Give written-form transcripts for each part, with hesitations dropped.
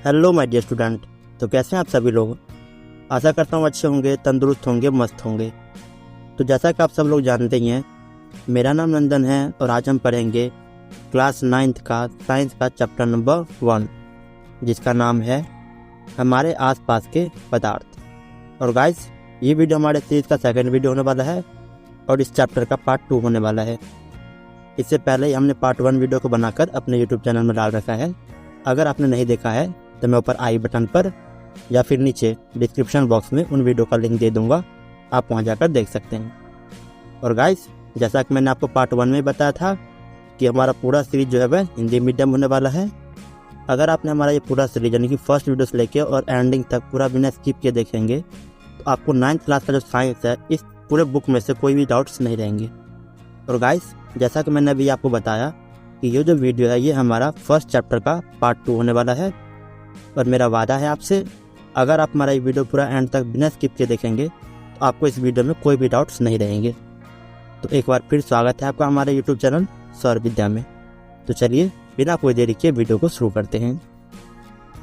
Hello my dear student. तो कैसे हैं आप सभी लोग। आशा करता हूँ अच्छे होंगे, तंदुरुस्त होंगे, मस्त होंगे। तो जैसा कि आप सब लोग जानते ही हैं, मेरा नाम नंदन है और आज हम पढ़ेंगे क्लास 9th का साइंस का चैप्टर नंबर 1, जिसका नाम है हमारे आसपास के पदार्थ। और गाइस, ये वीडियो हमारे सीरीज का सेकंड वीडियो होने वाला है और इस चैप्टर का पार्ट 2 होने वाला है। इससे पहले ही हमने पार्ट 1 वीडियो को बनाकर अपने यूट्यूब चैनल में डाल रखा है। अगर आपने नहीं देखा है तो मैं ऊपर आई बटन पर या फिर नीचे डिस्क्रिप्शन बॉक्स में उन वीडियो का लिंक दे दूंगा, आप वहां जाकर देख सकते हैं। और गाइस, जैसा कि मैंने आपको पार्ट 1 में बताया था कि हमारा पूरा सीरीज जो है वह हिंदी मीडियम होने वाला है। अगर आपने हमारा ये पूरा सीरीज यानी कि फर्स्ट वीडियो से लेके और एंडिंग तक पूरा बिना स्किप किए देखेंगे तो आपको 9th क्लास का जो साइंस है इस पूरे बुक में से कोई भी डाउट्स नहीं रहेंगे। और गाइस, जैसा कि मैंने अभी आपको बताया कि ये जो वीडियो है ये हमारा फर्स्ट चैप्टर का पार्ट 2 होने वाला है। और मेरा वादा है आपसे, अगर आप हमारा ये वीडियो पूरा एंड तक बिना स्किप के देखेंगे तो आपको इस वीडियो में कोई भी डाउट्स नहीं रहेंगे। तो एक बार फिर स्वागत है आपका हमारे यूट्यूब चैनल सौर विद्या में। तो चलिए बिना कोई देरी के वीडियो को शुरू करते हैं।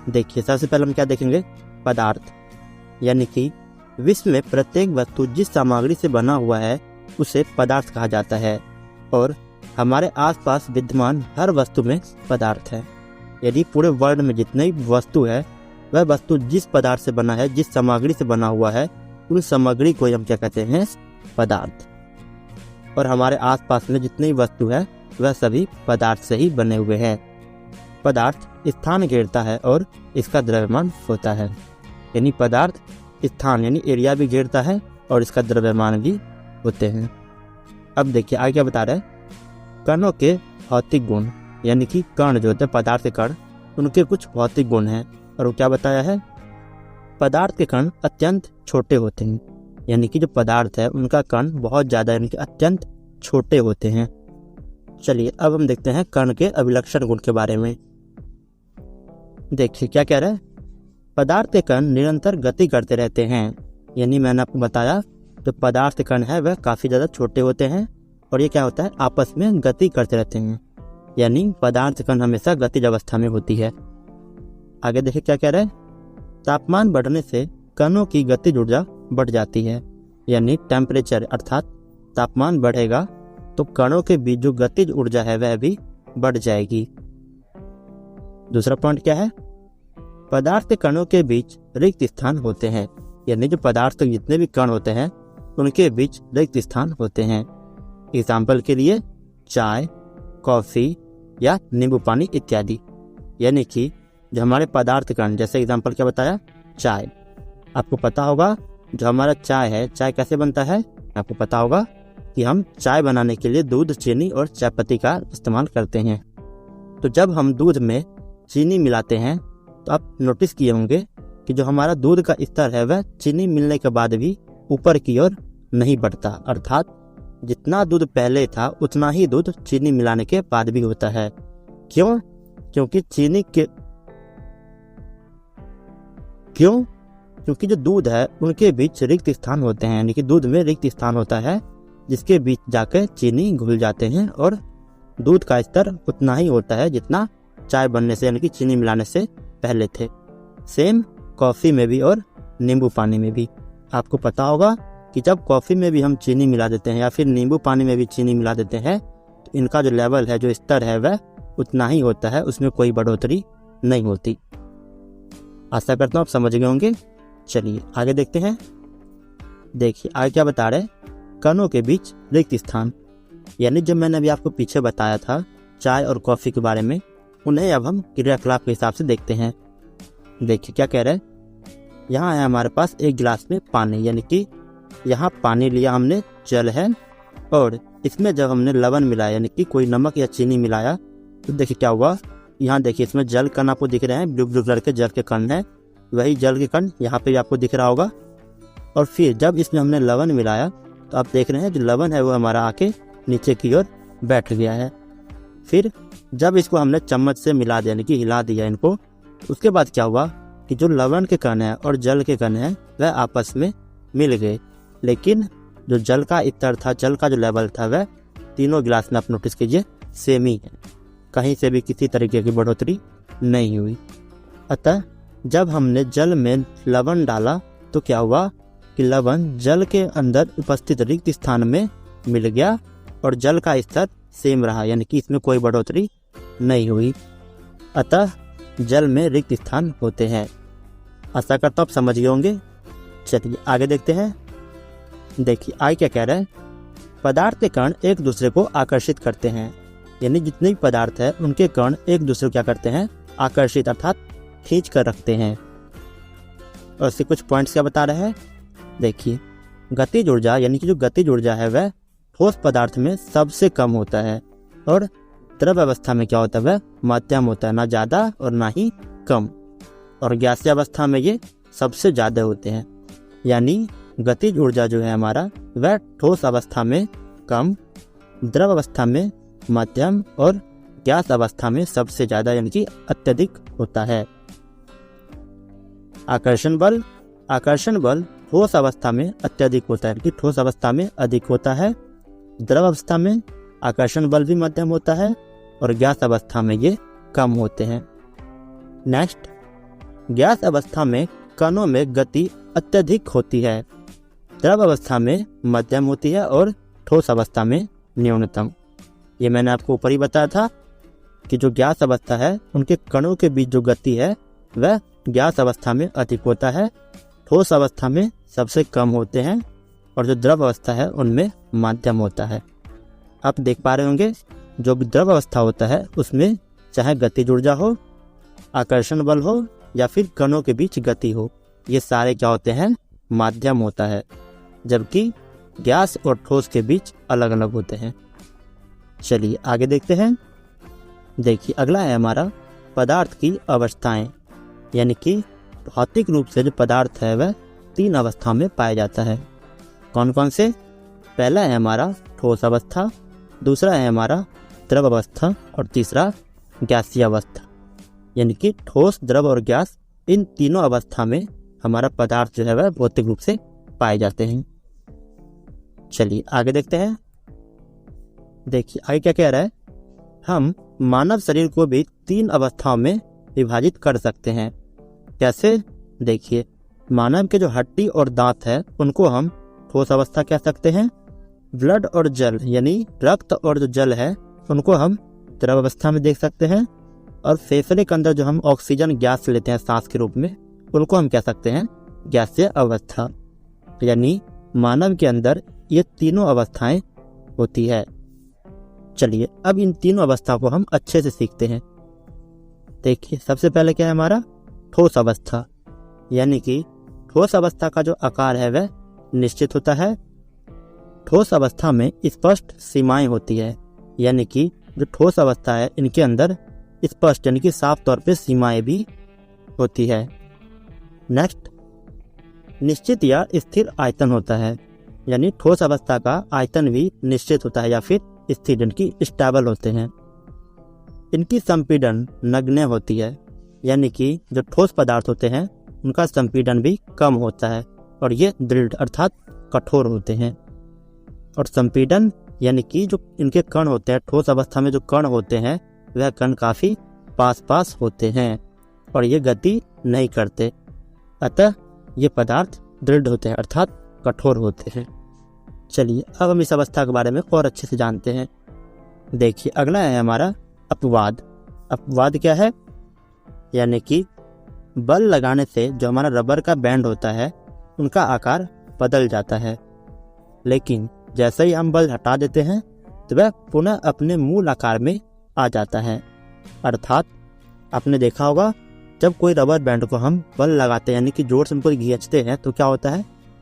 देखिए, सबसे पहले हम क्या देखेंगे, पदार्थ। यानी कि विश्व में प्रत्येक वस्तु जिस सामग्री से बना हुआ है उसे पदार्थ कहा जाता है। और हमारे आसपास विद्यमान हर वस्तु में पदार्थ है। यदि पूरे वर्ल्ड में जितनी भी वस्तु है वह वस्तु जिस पदार्थ से बना है, जिस सामग्री से बना हुआ है, उन सामग्री को हम क्या कहते हैं, पदार्थ। और हमारे आसपास में जितनी वस्तु है वह सभी पदार्थ से ही बने हुए हैं। पदार्थ स्थान घेरता है और इसका द्रव्यमान होता है। यानी पदार्थ स्थान यानी एरिया भी घेरता है और इसका द्रव्यमान भी होते हैं। अब देखिए आगे क्या बता रहे हैं, कणों के भौतिक गुण। यानी कि कण जो होते हैं, पदार्थ के कण, उनके कुछ भौतिक गुण हैं। और वो क्या बताया है, पदार्थ के कण अत्यंत छोटे होते हैं। यानी कि जो पदार्थ है उनका कण बहुत ज़्यादा यानी कि अत्यंत छोटे होते हैं। चलिए अब हम देखते हैं कण के अभिलक्षण गुण के बारे में। देखिए क्या कह रहा है, पदार्थ के कण निरंतर गति करते रहते हैं। यानी मैंने आपको बताया जो पदार्थ के कण है वह काफ़ी ज़्यादा छोटे होते हैं और ये क्या होता है, आपस में गति करते रहते हैं। यानी पदार्थ कण हमेशा गतिज अवस्था में होती है। आगे देखिए क्या कह रहा है, तापमान बढ़ने से कणों की गतिज ऊर्जा बढ़ जाती है। यानी टेम्परेचर अर्थात तापमान बढ़ेगा तो कणों के बीच जो गतिज ऊर्जा है वह भी बढ़ जाएगी। दूसरा पॉइंट क्या है, पदार्थ के कणों के बीच रिक्त स्थान होते हैं। यानी जो पदार्थ के जितने भी कण होते हैं उनके बीच रिक्त स्थान होते हैं। एग्जाम्पल के लिए चाय, कॉफ़ी या नींबू पानी इत्यादि। यानी कि जो हमारे पदार्थ कण, जैसे एग्जाम्पल क्या बताया, चाय। आपको पता होगा जो हमारा चाय है, चाय कैसे बनता है, आपको पता होगा कि हम चाय बनाने के लिए दूध, चीनी और चायपत्ती का इस्तेमाल करते हैं। तो जब हम दूध में चीनी मिलाते हैं तो आप नोटिस किए होंगे कि जो हमारा दूध का स्तर है वह चीनी मिलने के बाद भी ऊपर की ओर नहीं बढ़ता। अर्थात जितना दूध पहले था उतना ही दूध चीनी मिलाने के बाद भी होता है। क्यों? क्योंकि जो दूध है उनके बीच रिक्त स्थान होते हैं। यानी कि दूध में रिक्त स्थान होता है जिसके बीच जाकर चीनी घुल जाते हैं और दूध का स्तर उतना ही होता है जितना चाय बनने से यानी कि चीनी मिलाने से पहले थे। सेम कॉफ़ी में भी और नींबू पानी में भी। आपको पता होगा कि जब कॉफ़ी में भी हम चीनी मिला देते हैं या फिर नींबू पानी में भी चीनी मिला देते हैं तो इनका जो लेवल है, जो स्तर है वह उतना ही होता है, उसमें कोई बढ़ोतरी नहीं होती। आशा करता हूँ आप समझ गए होंगे। चलिए आगे देखते हैं। देखिए आगे क्या बता रहे, कणों के बीच रिक्त स्थान। यानी जब मैंने अभी आपको पीछे बताया था चाय और कॉफ़ी के बारे में, उन्हें अब हम क्रियाकलाप के हिसाब से देखते हैं। देखिए क्या कह रहे हैं, यहाँ है हमारे पास एक गिलास में पानी। यानी कि यहाँ पानी लिया हमने, जल है, और इसमें जब हमने लवण मिलाया यानी कि कोई नमक या चीनी मिलाया तो देखिए क्या हुआ, यहाँ देखिए इसमें जल कण आपको दिख रहे हैं, ब्लू ब्लू कलर के जल के कण है, वही जल के कण यहाँ पे भी आपको दिख रहा होगा। और फिर जब इसमें हमने लवण मिलाया तो आप देख रहे हैं जो लवण है वो हमारा आके नीचे की ओर बैठ गया है। फिर जब इसको हमने चम्मच से मिला दिया यानी कि हिला दिया इनको, उसके बाद क्या हुआ कि जो लवण के कण है और जल के कण है वह आपस में मिल गए। लेकिन जो जल का स्तर था, जल का जो लेवल था, वह तीनों गिलास में आप नोटिस कीजिए सेम ही है। कहीं से भी किसी तरीके की बढ़ोतरी नहीं हुई। अतः जब हमने जल में लवण डाला तो क्या हुआ कि लवण जल के अंदर उपस्थित रिक्त स्थान में मिल गया और जल का स्तर सेम रहा, यानी कि इसमें कोई बढ़ोतरी नहीं हुई। अतः जल में रिक्त स्थान होते हैं। आशा करता हूँ आप समझ गए होंगे। चलिए आगे देखते हैं। देखिए आगे क्या कह रहा है, पदार्थ के कण एक दूसरे को आकर्षित करते हैं, यानी जितने भी पदार्थ है उनके कण एक दूसरे को क्या करते हैं, आकर्षित अर्थात खींच कर रखते हैं। और इससे कुछ पॉइंट्स क्या बता रहे हैं, देखिए गतिज ऊर्जा यानी कि जो गतिज ऊर्जा है वह ठोस पदार्थ में सबसे कम होता है और द्रव अवस्था में क्या होता है, वह मध्यम होता है, ना ज़्यादा और ना ही कम। और गैसीय अवस्था में ये सबसे ज़्यादा होते हैं। यानी गतिज ऊर्जा जो है हमारा वह ठोस अवस्था में कम, द्रव अवस्था में मध्यम और गैस अवस्था में सबसे ज़्यादा यानी कि अत्यधिक होता है। आकर्षण बल ठोस अवस्था में अत्यधिक होता है, कि ठोस अवस्था में अधिक होता है। द्रव अवस्था में आकर्षण बल भी मध्यम होता है और गैस अवस्था में ये कम होते हैं। नेक्स्ट, गैस अवस्था में कणों में गति अत्यधिक होती है, द्रव अवस्था में मध्यम होती है और ठोस अवस्था में न्यूनतम। ये मैंने आपको ऊपर ही बताया था कि जो गैस अवस्था है उनके कणों के बीच जो गति है वह गैस अवस्था में अधिक होता है, ठोस अवस्था में सबसे कम होते हैं और जो द्रव अवस्था है उनमें मध्यम होता है। आप देख पा रहे होंगे जो भी द्रव अवस्था होता है उसमें चाहे गतिज ऊर्जा हो, आकर्षण बल हो या फिर कणों के बीच गति हो, ये सारे क्या होते हैं, माध्यम होता है, जबकि गैस और ठोस के बीच अलग अलग होते हैं। चलिए आगे देखते हैं। देखिए अगला है हमारा पदार्थ की अवस्थाएं, यानी कि भौतिक रूप से जो पदार्थ है वह 3 अवस्था में पाया जाता है। कौन कौन से? पहला है हमारा ठोस अवस्था, दूसरा है हमारा द्रव अवस्था और तीसरा गैसीय अवस्था। यानी कि ठोस, द्रव और गैस, इन तीनों अवस्था में हमारा पदार्थ जो है वह भौतिक रूप से पाए जाते हैं। चलिए आगे देखते हैं। देखिए आगे क्या कह रहा है, हम मानव शरीर को भी 3 अवस्थाओं में विभाजित कर सकते हैं। कैसे? देखिए मानव के जो हड्डी और दांत है उनको हम ठोस अवस्था कह सकते हैं, ब्लड और जल यानी रक्त और जो जल है उनको हम द्रव अवस्था में देख सकते हैं, और फेफड़े के अंदर जो हम ऑक्सीजन गैस लेते हैं सांस के रूप में उनको हम कह सकते हैं गैसीय अवस्था। यानी मानव के अंदर ये तीनों अवस्थाएं होती है। चलिए अब इन तीनों अवस्था को हम अच्छे से सीखते हैं। देखिए सबसे पहले क्या है हमारा ठोस अवस्था, यानी कि ठोस अवस्था का जो आकार है वह निश्चित होता है। ठोस अवस्था में स्पष्ट सीमाएं होती है, यानी कि जो ठोस अवस्था है इनके अंदर स्पष्ट यानी कि साफ तौर पे सीमाएं भी होती है। नेक्स्ट, निश्चित या स्थिर आयतन होता है, यानी ठोस अवस्था का आयतन भी निश्चित होता है या फिर स्थिर यानी कि स्टेबल होते हैं। इनकी संपीड़न नगण्य होती है, यानी कि जो ठोस पदार्थ होते हैं उनका संपीड़न भी कम होता है और ये दृढ़ अर्थात कठोर होते हैं। और संपीड़न यानी कि जो इनके कण होते हैं, ठोस अवस्था में जो कण होते हैं वह कण काफी पास पास होते हैं और ये गति नहीं करते, अतः ये पदार्थ दृढ़ होते हैं अर्थात कठोर होते हैं। चलिए अब हम इस अवस्था के बारे में और अच्छे से जानते हैं। देखिए अगला है हमारा अपवाद। अपवाद क्या है? यानी कि बल लगाने से जो हमारा रबर का बैंड होता है उनका आकार बदल जाता है, लेकिन जैसे ही हम बल हटा देते हैं तो वह पुनः अपने मूल आकार में आ जाता है। अर्थात आपने देखा होगा जब कोई रबर बैंड को हम बल लगाते हैं यानी कि जोर से उनको खींचते हैं तो क्या होता है,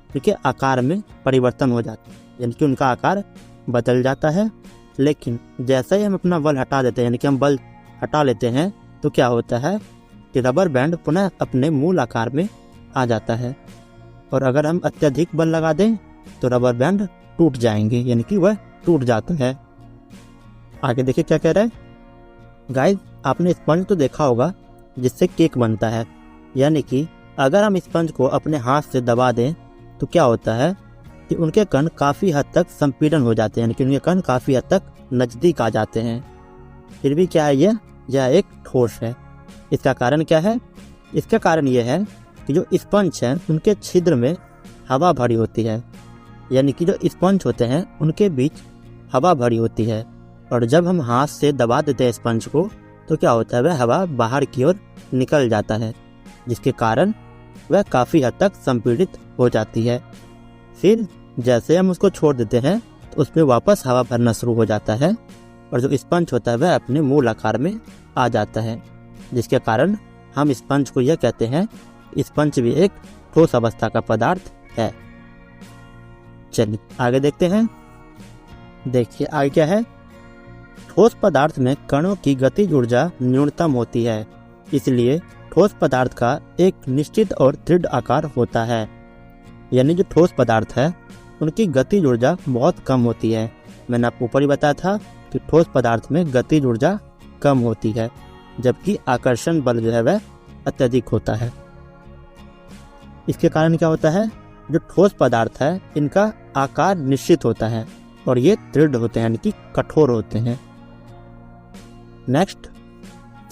उनके आकार में परिवर्तन हो जाता है, यानी कि उनका आकार बदल जाता है। लेकिन जैसे ही हम अपना बल हटा देते हैं यानी कि हम बल हटा लेते हैं तो क्या होता है कि रबर बैंड पुनः अपने मूल आकार में आ जाता है। और अगर हम अत्यधिक बल लगा दें तो रबर बैंड टूट जाएंगे, यानी कि वह टूट जाता है। आगे देखिए क्या कह रहा है। गाइस आपने स्पंज तो देखा होगा जिससे केक बनता है, यानी कि अगर हम स्पंज को अपने हाथ से दबा दें तो क्या होता है कि उनके कण काफ़ी हद तक संपीड़न हो जाते हैं, यानी कि उनके कण काफ़ी हद तक नज़दीक आ जाते हैं। फिर भी क्या है, यह एक ठोस है। इसका कारण क्या है इसका कारण यह है कि जो स्पंज हैं उनके छिद्र में हवा भरी होती है, यानी कि जो स्पंज होते हैं उनके बीच हवा भरी होती है, और जब हम हाथ से दबा देते हैं स्पंज को तो क्या होता है, वह हवा बाहर की ओर निकल जाता है, जिसके कारण वह काफ़ी हद तक संपीड़ित हो जाती है। फिर जैसे हम उसको छोड़ देते हैं तो उसमें वापस हवा भरना शुरू हो जाता है और जो स्पंज होता है वह अपने मूल आकार में आ जाता है, जिसके कारण हम स्पंज को यह कहते हैं स्पंज भी एक ठोस अवस्था का पदार्थ है। चलिए आगे देखते हैं। देखिए आगे क्या है, ठोस पदार्थ में कणों की गतिज ऊर्जा न्यूनतम होती है, इसलिए ठोस पदार्थ का एक निश्चित और दृढ़ आकार होता है। यानी जो ठोस पदार्थ है उनकी गतिज ऊर्जा बहुत कम होती है। मैंने आपको ऊपर ही बताया था कि ठोस पदार्थ में गतिज ऊर्जा कम होती है, जबकि आकर्षण बल जो है वह अत्यधिक होता है। इसके कारण क्या होता है, जो ठोस पदार्थ है इनका आकार निश्चित होता है और ये दृढ़ होते हैं, यानी कि कठोर होते हैं। नेक्स्ट,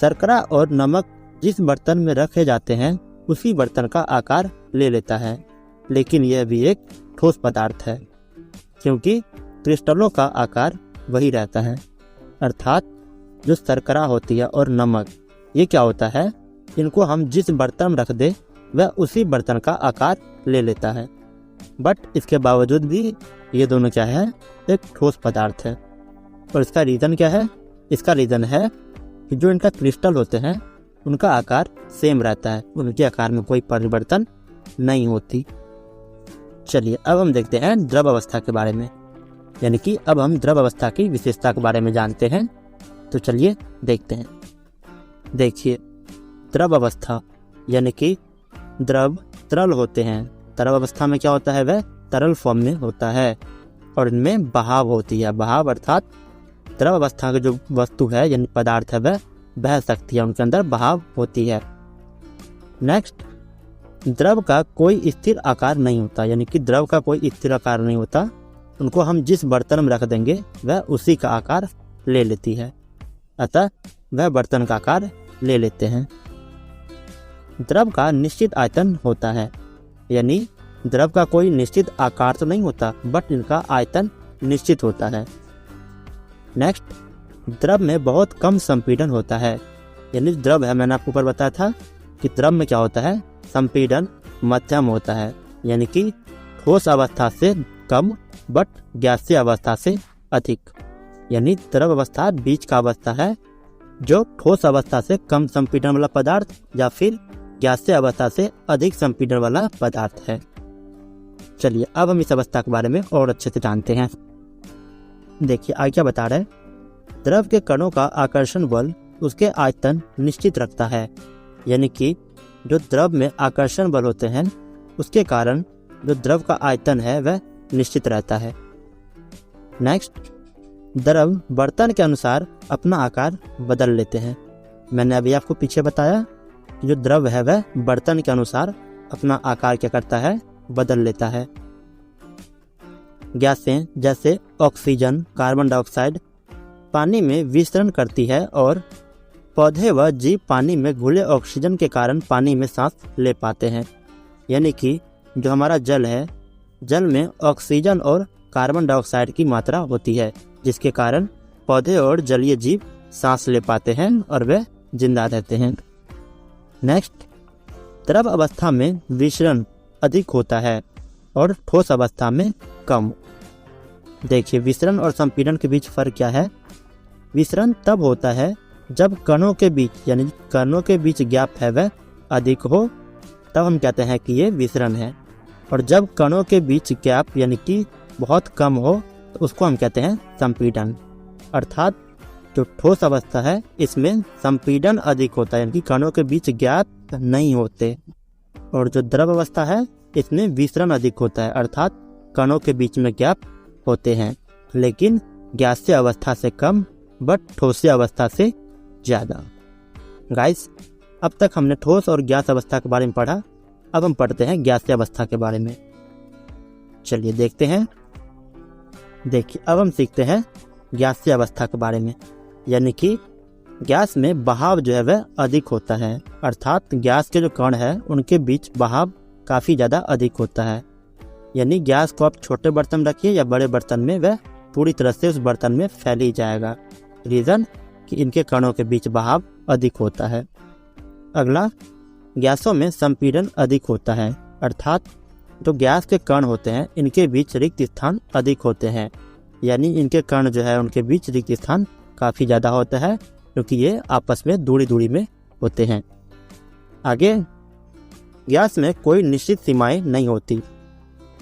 शर्करा और नमक जिस बर्तन में रखे जाते हैं उसी बर्तन का आकार ले लेता है, लेकिन यह भी एक ठोस पदार्थ है क्योंकि क्रिस्टलों का आकार वही रहता है। अर्थात जो शर्करा होती है और नमक, ये क्या होता है, इनको हम जिस बर्तन में रख दे वह उसी बर्तन का आकार ले लेता है, बट इसके बावजूद भी ये दोनों क्या है, एक ठोस पदार्थ है। और इसका रीज़न क्या है, इसका रीज़न है कि जो इनका क्रिस्टल होते हैं उनका आकार सेम रहता है, उनके आकार में कोई परिवर्तन नहीं होती। चलिए अब हम देखते हैं द्रव अवस्था के बारे में, यानी कि अब हम द्रव अवस्था की विशेषता के बारे में जानते हैं। तो चलिए देखते हैं। देखिए द्रव अवस्था यानी कि द्रव तरल होते हैं। तरल अवस्था में क्या होता है, वह तरल फॉर्म में होता है और इनमें बहाव होती है। बहाव अर्थात द्रव अवस्था की जो वस्तु है यानी पदार्थ है वह बह सकती है, उनके अंदर बहाव होती है। नेक्स्ट, द्रव का कोई स्थिर आकार नहीं होता, यानी कि द्रव का कोई स्थिर आकार नहीं होता, उनको हम जिस बर्तन में रख देंगे वह उसी का आकार ले लेती है, अतः वह बर्तन का आकार ले लेते हैं। द्रव का निश्चित आयतन होता है, यानी द्रव का कोई निश्चित आकार तो नहीं होता बट इनका आयतन निश्चित होता है। नेक्स्ट, द्रव में बहुत कम संपीड़न होता है, यानी द्रव है, मैंने आपको ऊपर बताया था कि द्रव में क्या होता है, संपीड़न मध्यम होता है, यानी कि ठोस अवस्था से कम बट गैसीय अवस्था से अधिक। यानी द्रव अवस्था बीच का अवस्था है जो ठोस अवस्था से कम संपीड़न वाला पदार्थ या फिर गैसीय अवस्था से अधिक संपीड़न वाला पदार्थ है। चलिए अब हम इस अवस्था के बारे में और अच्छे से जानते हैं। देखिए आगे क्या बता रहे हैं, द्रव के कणों का आकर्षण बल उसके आयतन निश्चित रखता है, यानी कि जो द्रव में आकर्षण बल होते हैं उसके कारण जो द्रव का आयतन है वह निश्चित रहता है। नेक्स्ट, द्रव बर्तन के अनुसार अपना आकार बदल लेते हैं। मैंने अभी आपको पीछे बताया कि जो द्रव है वह बर्तन के अनुसार अपना आकार क्या करता है, बदल लेता है। गैसें जैसे ऑक्सीजन, कार्बन डाइऑक्साइड पानी में विचरण करती है और पौधे व जीव पानी में घुले ऑक्सीजन के कारण पानी में सांस ले पाते हैं। यानी कि जो हमारा जल है, जल में ऑक्सीजन और कार्बन डाइऑक्साइड की मात्रा होती है, जिसके कारण पौधे और जलीय जीव सांस ले पाते हैं और वे जिंदा रहते हैं। नेक्स्ट, द्रव अवस्था में विचरण अधिक होता है और ठोस अवस्था में कम। देखिए विचरण और संपीड़न के बीच फर्क क्या है। विचरण तब होता है जब कणों के बीच यानी कणों के बीच गैप है वह अधिक हो, तब हम कहते हैं कि ये विचरण है, और जब कणों के बीच गैप यानी कि बहुत कम हो तो उसको हम कहते हैं संपीड़न। अर्थात जो ठोस अवस्था है इसमें संपीड़न अधिक होता है, यानी कि कणों के बीच गैप नहीं होते, और जो द्रव अवस्था है इसमें विचरण अधिक होता है, अर्थात कणों के बीच में गैप होते हैं, लेकिन गैसीय अवस्था से कम बट ठोसीय अवस्था से ज़्यादा। गाइस, अब तक हमने ठोस और गैस अवस्था के बारे में पढ़ा, अब हम पढ़ते हैं गैसीय अवस्था के बारे में। चलिए देखते हैं। देखिए अब हम सीखते हैं गैसीय अवस्था के बारे में, यानी कि गैस में बहाव जो है वह अधिक होता है, अर्थात गैस के जो कण है उनके बीच बहाव काफ़ी ज़्यादा अधिक होता है। यानी गैस को आप छोटे बर्तन में रखिए या बड़े बर्तन में, वह पूरी तरह से उस बर्तन में फैल ही जाएगा। रीज़न कि इनके कणों के बीच बहाव अधिक होता है। अगला, गैसों में संपीड़न अधिक होता है, अर्थात जो गैस के कण होते हैं इनके बीच रिक्त स्थान अधिक होते हैं। यानी इनके कण जो है उनके बीच रिक्त स्थान काफ़ी ज़्यादा होता है, क्योंकि ये आपस में दूरी दूरी में होते हैं। आगे, गैस में कोई निश्चित सीमाएं नहीं होती।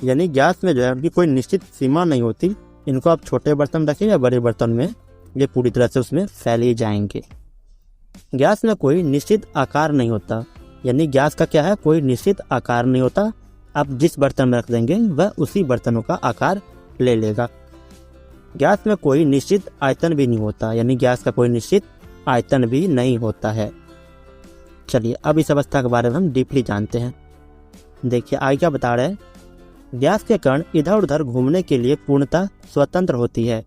यानी गैस में जो है उनकी कोई निश्चित सीमा नहीं होती। इनको आप छोटे बर्तन रखें या बड़े बर्तन में, ये पूरी तरह से उसमें फैल ही जाएंगे। गैस में कोई निश्चित आकार नहीं होता। यानी गैस का क्या है, कोई निश्चित आकार नहीं होता। आप जिस बर्तन में रख देंगे वह उसी बर्तनों का आकार ले लेगा। गैस में कोई निश्चित आयतन भी नहीं होता। यानी गैस का कोई निश्चित आयतन भी नहीं होता है। चलिए अब इस अवस्था के बारे में हम डीपली जानते हैं। देखिए आगे क्या बता रहे हैं। गैस के कण इधर उधर घूमने के लिए पूर्णतः स्वतंत्र होती है।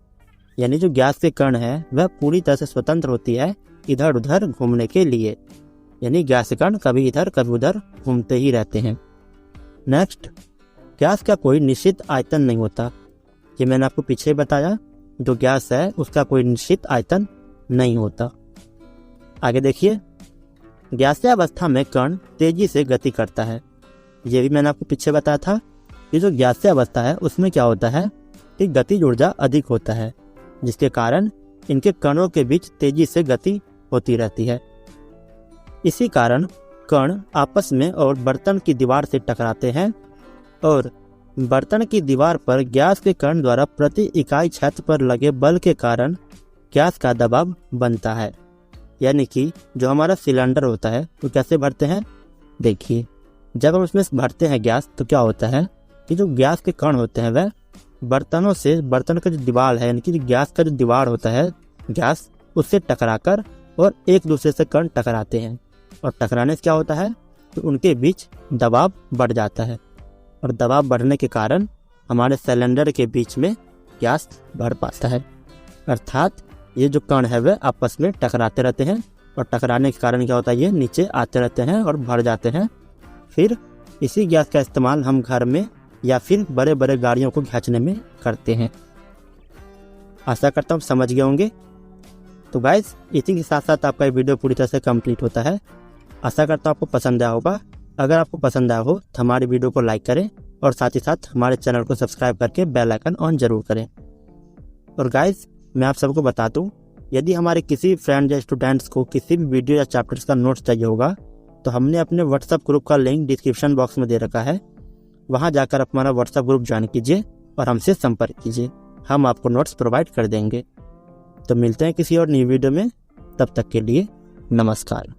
यानी जो गैस के कण है वह पूरी तरह से स्वतंत्र होती है इधर उधर घूमने के लिए। यानी गैस के कण कभी इधर कभी उधर घूमते ही रहते हैं। नेक्स्ट, गैस का कोई निश्चित आयतन नहीं होता। ये मैंने आपको पीछे बताया, जो गैस है उसका कोई निश्चित आयतन नहीं होता। आगे देखिए, गैसीय अवस्था में कण तेजी से गति करता है। ये भी मैंने आपको पीछे बताया था कि जो गैसीय अवस्था है उसमें क्या होता है कि गतिज ऊर्जा अधिक होता है, जिसके कारण इनके कणों के बीच तेजी से गति होती रहती है। इसी कारण कण आपस में और बर्तन की दीवार से टकराते हैं और बर्तन की दीवार पर गैस के कण द्वारा प्रति इकाई क्षेत्र पर लगे बल के कारण गैस का दबाव बनता है। यानी कि जो हमारा सिलेंडर होता है वो कैसे भरते हैं, देखिए जब हम उसमें भरते हैं गैस तो क्या होता है कि जो गैस के कण होते हैं वह बर्तनों से, बर्तन का जो दीवार है यानी कि गैस का जो दीवार होता है गैस, उससे टकराकर और एक दूसरे से कण टकराते हैं और टकराने से क्या होता है तो उनके बीच दबाव बढ़ जाता है और दबाव बढ़ने के कारण हमारे सिलेंडर के बीच में गैस भर पाता है। अर्थात ये जो कण है वह आपस में टकराते रहते हैं और टकराने के कारण क्या होता है, ये नीचे आते रहते हैं और भर जाते हैं। फिर इसी गैस का इस्तेमाल हम घर में या फिर बड़े बड़े गाड़ियों को खींचने में करते हैं। आशा करता हूँ समझ गए होंगे। तो गाइस इसी के साथ साथ आपका ये वीडियो पूरी तरह से कंप्लीट होता है। आशा करता हूँ आपको पसंद आया होगा। अगर आपको पसंद आया हो तो हमारे वीडियो को लाइक करें और साथ ही साथ हमारे चैनल को सब्सक्राइब करके बेल आइकन ऑन जरूर करें। और गाइस मैं आप सबको बता दूं, यदि हमारे किसी फ्रेंड या स्टूडेंट्स को किसी भी वीडियो या चैप्टर्स का नोट्स चाहिए होगा तो हमने अपने व्हाट्सएप ग्रुप का लिंक डिस्क्रिप्शन बॉक्स में दे रखा है। वहां जाकर आप हमारा व्हाट्सएप ग्रुप ज्वाइन कीजिए और हमसे संपर्क कीजिए, हम आपको नोट्स प्रोवाइड कर देंगे। तो मिलते हैं किसी और नई वीडियो में, तब तक के लिए नमस्कार।